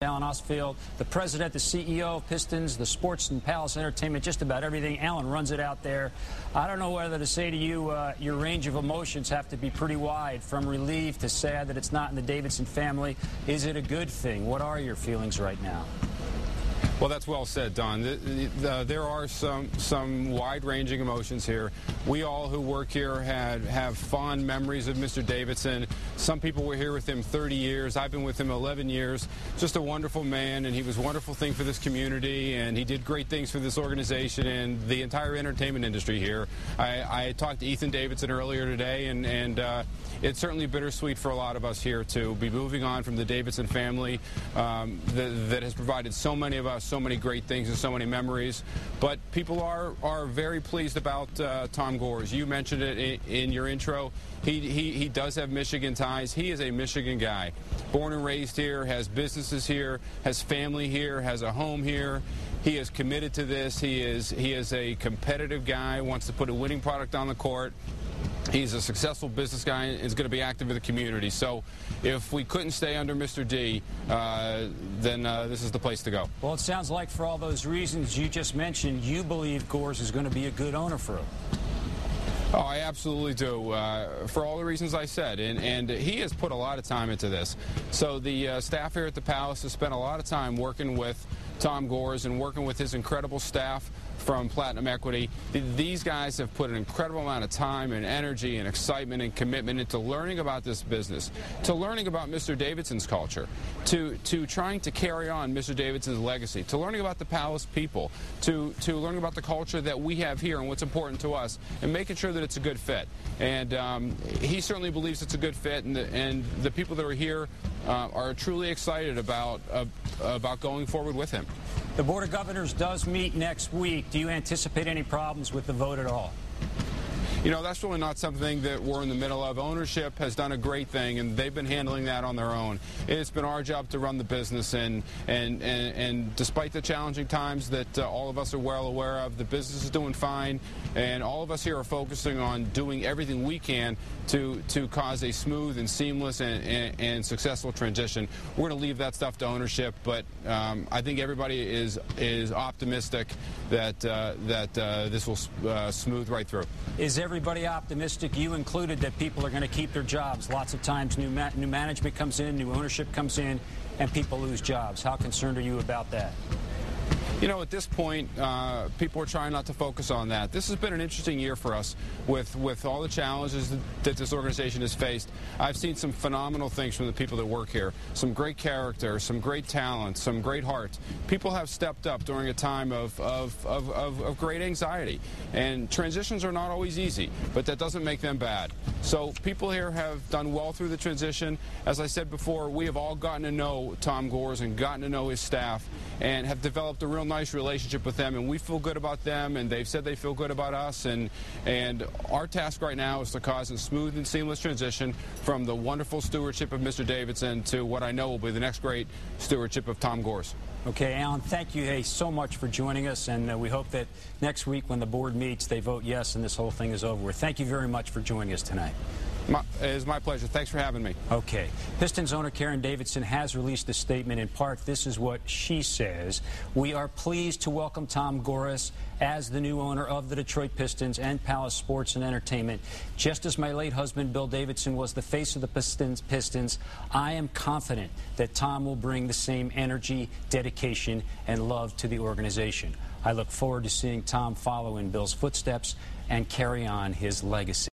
Alan Ostfield, the president, the CEO of Pistons, the Sports and Palace Entertainment, just about everything. Alan runs it out there. I don't know whether to say to you, your range of emotions have to be pretty wide, from relief to sad that it's not in the Davidson family. Is it a good thing? What are your feelings right now? Well, that's well said, Don. There are some wide-ranging emotions here. We all who work here have fond memories of Mr. Davidson. Some people were here with him 30 years. I've been with him 11 years. Just a wonderful man, and he was a wonderful thing for this community, and he did great things for this organization and the entire entertainment industry here. I talked to Ethan Davidson earlier today, and it's certainly bittersweet for a lot of us here to be moving on from the Davidson family that has provided so many of us so many great things and so many memories. But people are very pleased about Tom Gores. You mentioned it in your intro. He does have Michigan ties. He is a Michigan guy. Born and raised here, has businesses here, has family here, has a home here. He is committed to this. He is a competitive guy, wants to put a winning product on the court. He's a successful business guy and is going to be active in the community. So if we couldn't stay under Mr. D, then this is the place to go. Well, it sounds like for all those reasons you just mentioned, you believe Gores is going to be a good owner for him. Oh, I absolutely do, for all the reasons I said, and he has put a lot of time into this. So the staff here at the Palace has spent a lot of time working with Tom Gores and working with his incredible staff from Platinum Equity. These guys have put an incredible amount of time and energy and excitement and commitment into learning about this business, to learning about Mr. Davidson's culture, to trying to carry on Mr. Davidson's legacy, to learning about the Palace people, to learning about the culture that we have here and what's important to us, and making sure that it's a good fit. And he certainly believes it's a good fit, and the people that are here are truly excited about going forward with him. The Board of Governors does meet next week. Do you anticipate any problems with the vote at all? You know, that's really not something that we're in the middle of. Ownership has done a great thing, and they've been handling that on their own. It's been our job to run the business, and despite the challenging times that all of us are well aware of, the business is doing fine, and all of us here are focusing on doing everything we can to cause a smooth and seamless and successful transition. We're going to leave that stuff to ownership, but I think everybody is optimistic that this will smooth right through. Is everybody optimistic, you included, that people are going to keep their jobs? Lots of times new management comes in, new ownership comes in, and people lose jobs. How concerned are you about that? You know, at this point, people are trying not to focus on that. This has been an interesting year for us with all the challenges that this organization has faced. I've seen some phenomenal things from the people that work here. Some great character, some great talent, some great heart. People have stepped up during a time of great anxiety. And transitions are not always easy, but that doesn't make them bad. So people here have done well through the transition. As I said before, we have all gotten to know Tom Gores and gotten to know his staff and have developed a real nice relationship with them, and we feel good about them, and they've said they feel good about us, and our task right now is to cause a smooth and seamless transition from the wonderful stewardship of Mr. Davidson to what I know will be the next great stewardship of Tom Gores. Okay, Alan, thank you so much for joining us, and we hope that next week when the board meets, they vote yes and this whole thing is over with. Thank you very much for joining us tonight. It is my pleasure. Thanks for having me. Okay. Pistons owner Karen Davidson has released a statement. In part, this is what she says. We are pleased to welcome Tom Gores as the new owner of the Detroit Pistons and Palace Sports and Entertainment. Just as my late husband, Bill Davidson, was the face of the Pistons, I am confident that Tom will bring the same energy, dedication, and love to the organization. I look forward to seeing Tom follow in Bill's footsteps and carry on his legacy.